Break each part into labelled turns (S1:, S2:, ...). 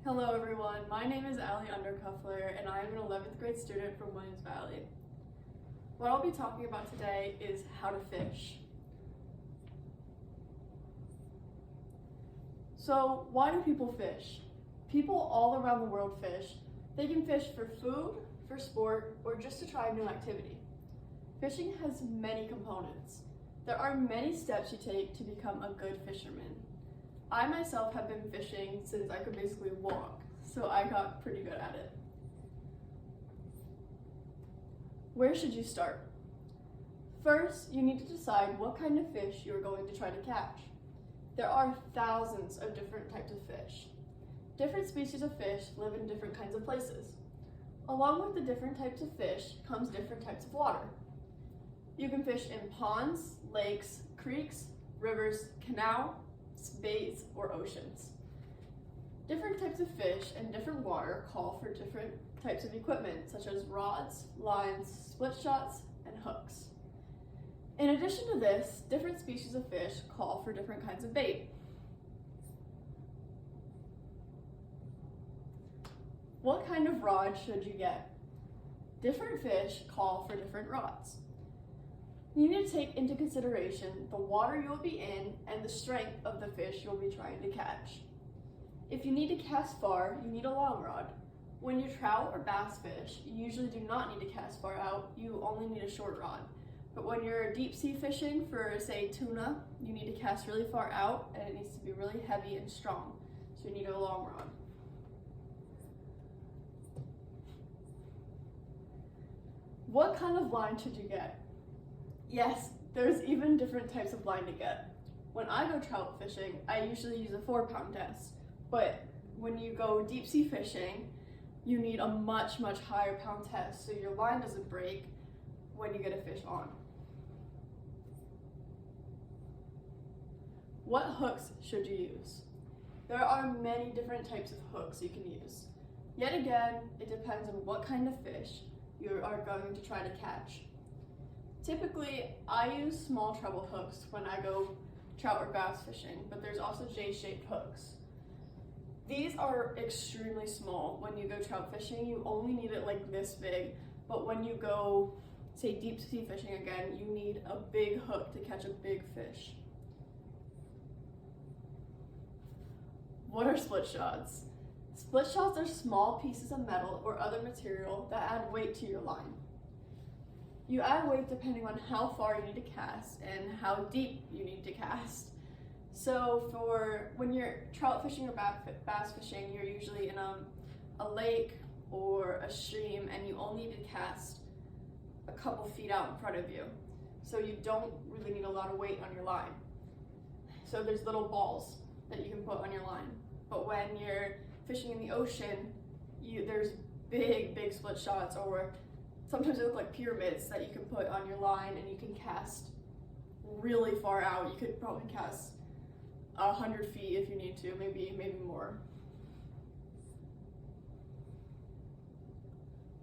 S1: Hello everyone, my name is Allie Undercuffler and I am an 11th grade student from Williams Valley. What I'll be talking about today is how to fish. So why do people fish? People all around the world fish. They can fish for food, for sport, or just to try a new activity. Fishing has many components. There are many steps you take to become a good fisherman. I myself have been fishing since I could basically walk, so I got pretty good at it. Where should you start? First, you need to decide what kind of fish you are going to try to catch. There are thousands of different types of fish. Different species of fish live in different kinds of places. Along with the different types of fish comes different types of water. You can fish in ponds, lakes, creeks, rivers, canals, bays, or oceans. Different types of fish and different water call for different types of equipment such as rods, lines, split shots, and hooks. In addition to this, different species of fish call for different kinds of bait. What kind of rod should you get? Different fish call for different rods. You need to take into consideration the water you'll be in and the strength of the fish you'll be trying to catch. If you need to cast far, you need a long rod. When you trout or bass fish, you usually do not need to cast far out, you only need a short rod. But when you're deep sea fishing for, say, tuna, you need to cast really far out and it needs to be really heavy and strong, so you need a long rod. What kind of line should you get? Yes, there's even different types of line to get. When I go trout fishing, I usually use a 4-pound test, but when you go deep sea fishing, you need a much higher pound test so your line doesn't break when you get a fish on. What hooks should you use? There are many different types of hooks you can use. Yet again, it depends on what kind of fish you are going to try to catch. Typically, I use small treble hooks when I go trout or bass fishing, but there's also J-shaped hooks. These are extremely small. When you go trout fishing, you only need it like this big, but when you go, say, deep sea fishing again, you need a big hook to catch a big fish. What are split shots? Split shots are small pieces of metal or other material that add weight to your line. You add weight depending on how far you need to cast and how deep you need to cast. So for when you're trout fishing or bass fishing, you're usually in a lake or a stream and you only need to cast a couple feet out in front of you. So you don't really need a lot of weight on your line. So there's little balls that you can put on your line. But when you're fishing in the ocean, there's big split shots, or sometimes they look like pyramids that you can put on your line and you can cast really far out. You could probably cast 100 feet if you need to, maybe more.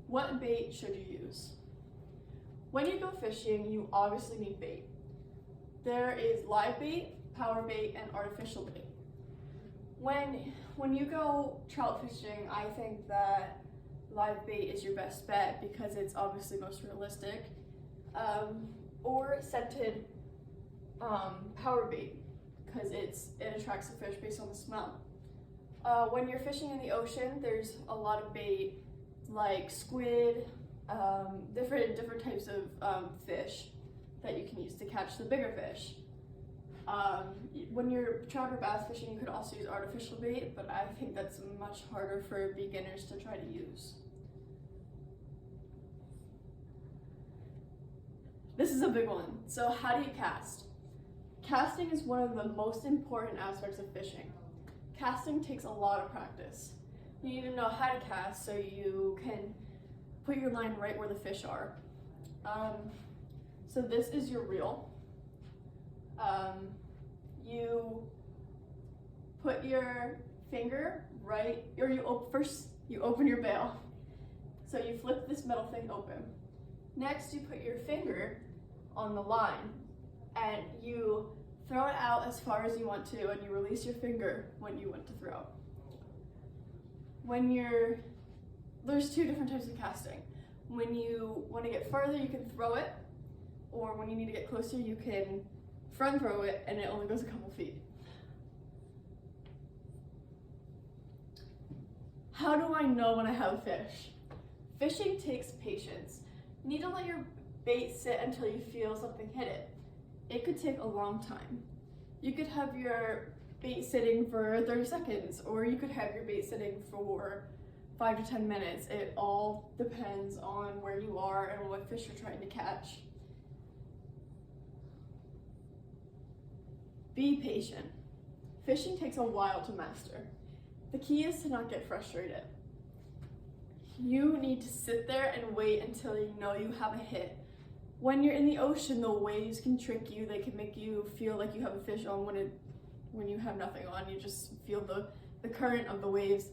S1: What bait should you use? When you go fishing, you obviously need bait. There is live bait, power bait, and artificial bait. When you go trout fishing, I think that live bait is your best bet because it's obviously most realistic, or scented power bait because it attracts the fish based on the smell. When you're fishing in the ocean, there's a lot of bait like squid, different types of fish that you can use to catch the bigger fish. When you're trout or bass fishing, you could also use artificial bait, but I think that's much harder for beginners to try to use. This is a big one. So how do you cast? Casting is one of the most important aspects of fishing. Casting takes a lot of practice. You need to know how to cast so you can put your line right where the fish are. So this is your reel. You put your finger right, or first you open your bail. So you flip this metal thing open. Next, you put your finger on the line and you throw it out as far as you want to, and you release your finger when you want to throw. there's two different types of casting. When you want to get further, you can throw it, or when you need to get closer, you can front throw it, and it only goes a couple feet. How do I know when I have a fish? Fishing takes patience. You need to let your bait sit until you feel something hit it. It could take a long time. You could have your bait sitting for 30 seconds, or you could have your bait sitting for 5 to 10 minutes. It all depends on where you are and what fish you're trying to catch. Be patient. Fishing takes a while to master. The key is to not get frustrated. You need to sit there and wait until you know you have a hit. When you're in the ocean, the waves can trick you. They can make you feel like you have a fish on when you have nothing on. You just feel the current of the waves.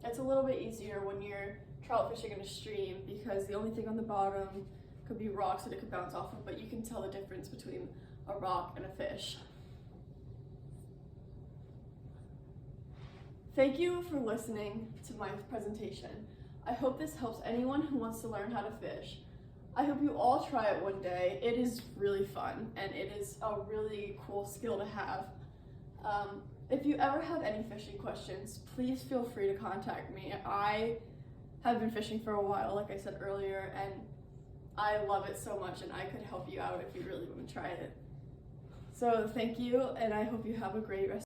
S1: It's a little bit easier when you're trout fishing in a stream because the only thing on the bottom could be rocks that it could bounce off of, but you can tell the difference between a rock and a fish. Thank you for listening to my presentation. I hope this helps anyone who wants to learn how to fish. I hope you all try it one day. It is really fun and it is a really cool skill to have. If you ever have any fishing questions, please feel free to contact me. I have been fishing for a while, like I said earlier, and I love it so much and I could help you out if you really want to try it. So thank you, and I hope you have a great rest